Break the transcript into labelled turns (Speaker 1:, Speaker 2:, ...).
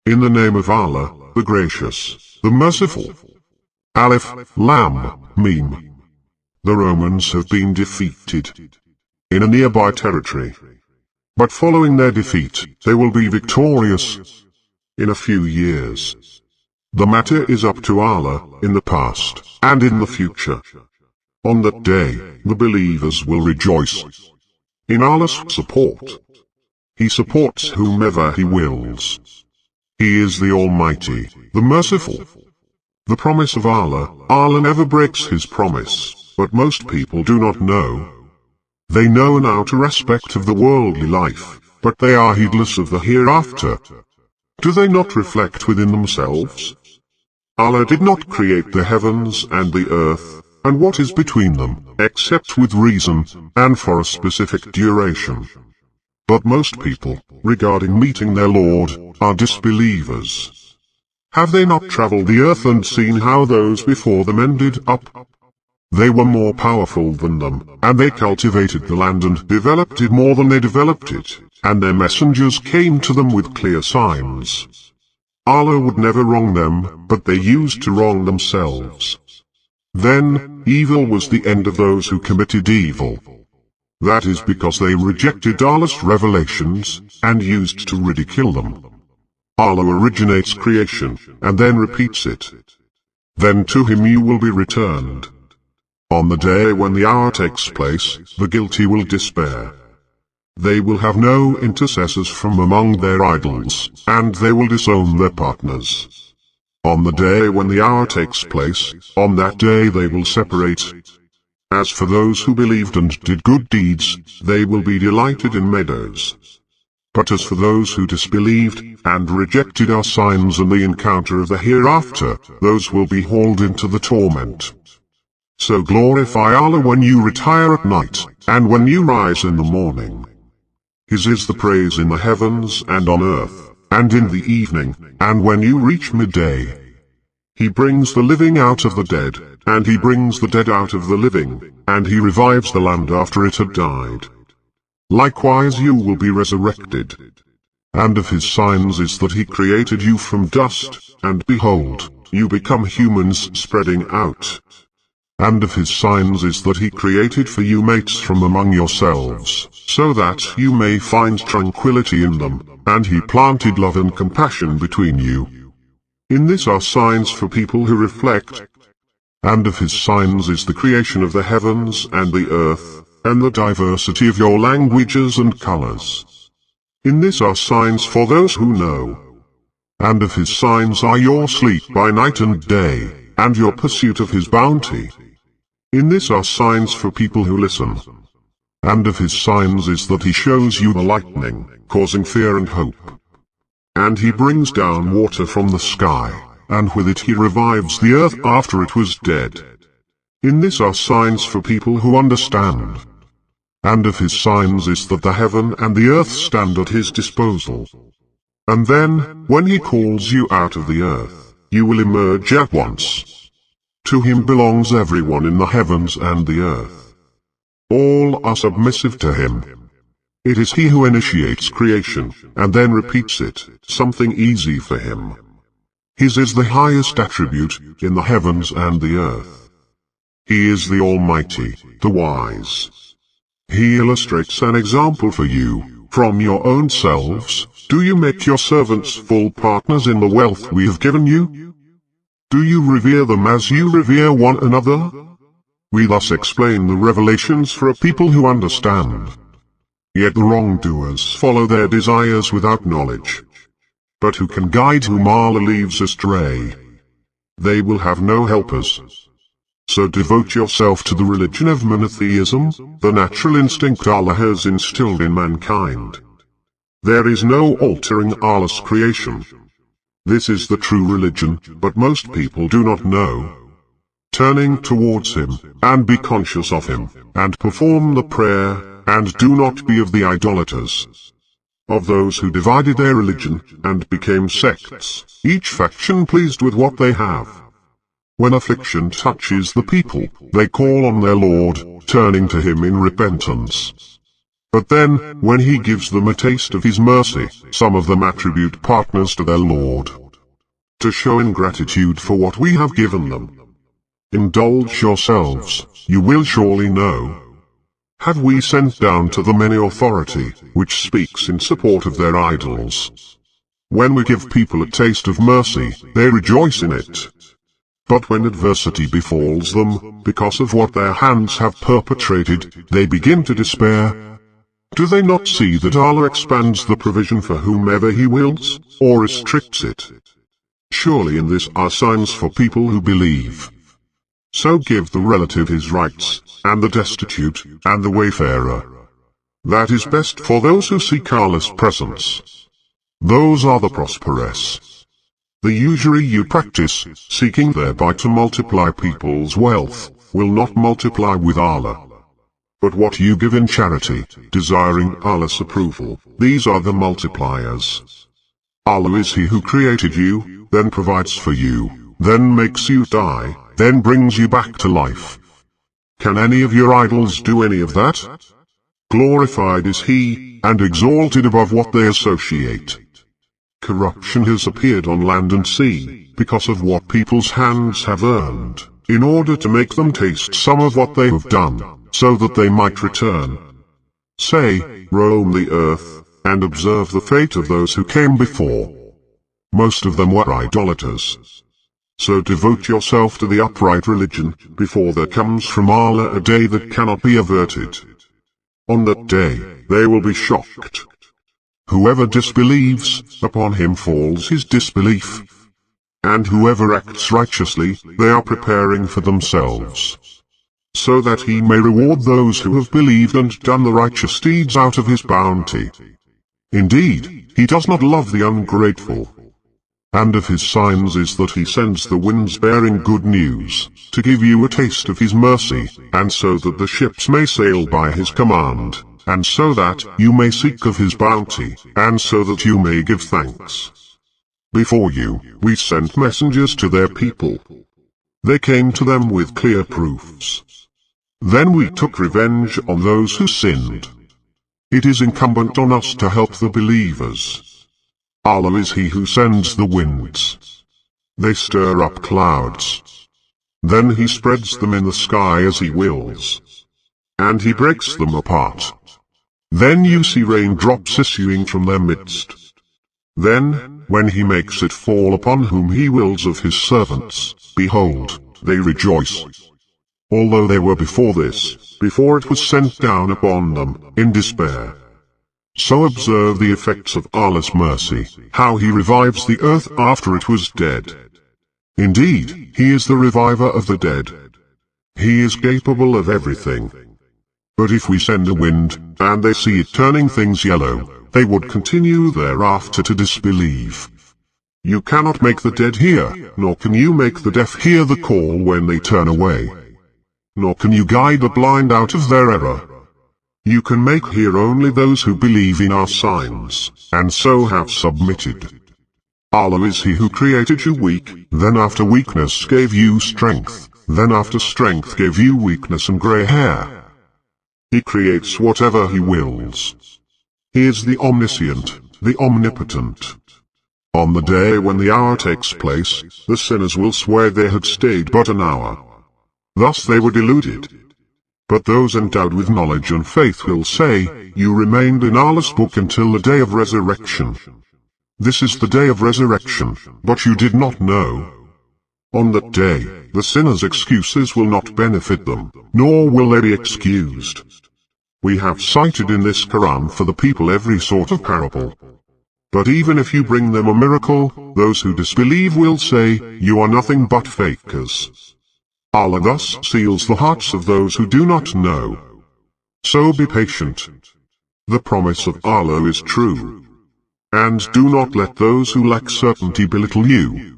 Speaker 1: In the name of Allah, the Gracious, the Merciful. Alif, Lam, Mim. The Romans have been defeated in a nearby territory. But following their defeat, they will be victorious in a few years. The matter is up to Allah in the past and in the future. On that day, the believers will rejoice in Allah's support. He supports whomever He wills. He is the Almighty, the Merciful. The promise of Allah, Allah never breaks His promise, but most people do not know. They know an outer aspect of the worldly life, but they are heedless of the hereafter. Do they not reflect within themselves? Allah did not create the heavens and the earth, and what is between them, except with reason, and for a specific duration. But most people, regarding meeting their Lord, are disbelievers. Have they not traveled the earth and seen how those before them ended up? They were more powerful than them, and they cultivated the land and developed it more than they developed it, and their messengers came to them with clear signs. Allah would never wrong them, but they used to wrong themselves. Then, evil was the end of those who committed evil. That is because they rejected Allah's revelations, and used to ridicule them. Allah originates creation, and then repeats it. Then to Him you will be returned. On the day when the hour takes place, the guilty will despair. They will have no intercessors from among their idols, and they will disown their partners. On the day when the hour takes place, on that day they will separate. As for those who believed and did good deeds, they will be delighted in meadows. But as for those who disbelieved, and rejected our signs and the encounter of the hereafter, those will be hauled into the torment. So glorify Allah when you retire at night, and when you rise in the morning. His is the praise in the heavens and on earth, and in the evening, and when you reach midday. He brings the living out of the dead, and He brings the dead out of the living, and He revives the land after it had died. Likewise you will be resurrected. And of His signs is that He created you from dust, and behold, you become humans spreading out. And of His signs is that He created for you mates from among yourselves, so that you may find tranquility in them, and He planted love and compassion between you. In this are signs for people who reflect. And of His signs is the creation of the heavens and the earth, and the diversity of your languages and colors. In this are signs for those who know. And of His signs are your sleep by night and day, and your pursuit of His bounty. In this are signs for people who listen. And of His signs is that He shows you the lightning, causing fear and hope. And He brings down water from the sky, and with it He revives the earth after it was dead. In this are signs for people who understand. And of His signs is that the heaven and the earth stand at His disposal. And then, when He calls you out of the earth, you will emerge at once. To Him belongs everyone in the heavens and the earth. All are submissive to Him. It is He who initiates creation, and then repeats it, something easy for Him. His is the highest attribute, in the heavens and the earth. He is the Almighty, the Wise. He illustrates an example for you, from your own selves. Do you make your servants full partners in the wealth we have given you? Do you revere them as you revere one another? We thus explain the revelations for a people who understand. Yet the wrongdoers follow their desires without knowledge. But who can guide whom Allah leaves astray? They will have no helpers. So devote yourself to the religion of monotheism, the natural instinct Allah has instilled in mankind. There is no altering Allah's creation. This is the true religion, but most people do not know. Turning towards Him, and be conscious of Him, and perform the prayer, and do not be of the idolaters. Of those who divided their religion, and became sects, each faction pleased with what they have. When affliction touches the people, they call on their Lord, turning to Him in repentance. But then, when he gives them a taste of his mercy, some of them attribute partners to their Lord, to show ingratitude for what we have given them. Indulge yourselves, you will surely know. Have we sent down to them any authority, which speaks in support of their idols? When we give people a taste of mercy, they rejoice in it. But when adversity befalls them, because of what their hands have perpetrated, they begin to despair. Do they not see that Allah expands the provision for whomever He wills, or restricts it? Surely in this are signs for people who believe. So give the relative his rights, and the destitute, and the wayfarer. That is best for those who seek Allah's presence. Those are the prosperous. The usury you practice, seeking thereby to multiply people's wealth, will not multiply with Allah. But what you give in charity, desiring Allah's approval, these are the multipliers. Allah is He who created you, then provides for you, then makes you die, then brings you back to life. Can any of your idols do any of that? Glorified is He, and exalted above what they associate. Corruption has appeared on land and sea, because of what people's hands have earned, in order to make them taste some of what they have done, so that they might return. Say, roam the earth, and observe the fate of those who came before. Most of them were idolaters. So devote yourself to the upright religion, before there comes from Allah a day that cannot be averted. On that day, they will be shocked. Whoever disbelieves, upon him falls his disbelief. And whoever acts righteously, they are preparing for themselves, so that He may reward those who have believed and done the righteous deeds out of His bounty. Indeed, He does not love the ungrateful. And of His signs is that He sends the winds bearing good news, to give you a taste of His mercy, and so that the ships may sail by His command, and so that you may seek of His bounty, and so that you may give thanks. Before you, we sent messengers to their people. They came to them with clear proofs. Then we took revenge on those who sinned. It is incumbent on us to help the believers. Allah is He who sends the winds. They stir up clouds. Then He spreads them in the sky as He wills, and He breaks them apart. Then you see raindrops issuing from their midst. Then, when He makes it fall upon whom He wills of His servants, behold, they rejoice. Although they were before this, before it was sent down upon them, in despair. So observe the effects of Allah's mercy, how He revives the earth after it was dead. Indeed, He is the reviver of the dead. He is capable of everything. But if we send a wind, and they see it turning things yellow, they would continue thereafter to disbelieve. You cannot make the dead hear, nor can you make the deaf hear the call when they turn away. Nor can you guide the blind out of their error. You can make hear only those who believe in our signs, and so have submitted. Allah is He who created you weak, then after weakness gave you strength, then after strength gave you weakness and grey hair. He creates whatever He wills. He is the omniscient, the omnipotent. On the day when the hour takes place, the sinners will swear they had stayed but an hour. Thus they were deluded. But those endowed with knowledge and faith will say, you remained in Allah's book until the day of resurrection. This is the day of resurrection, but you did not know. On that day, the sinners' excuses will not benefit them, nor will they be excused. We have cited in this Quran for the people every sort of parable. But even if you bring them a miracle, those who disbelieve will say, you are nothing but fakers. Allah thus seals the hearts of those who do not know. So be patient. The promise of Allah is true. And do not let those who lack certainty belittle you.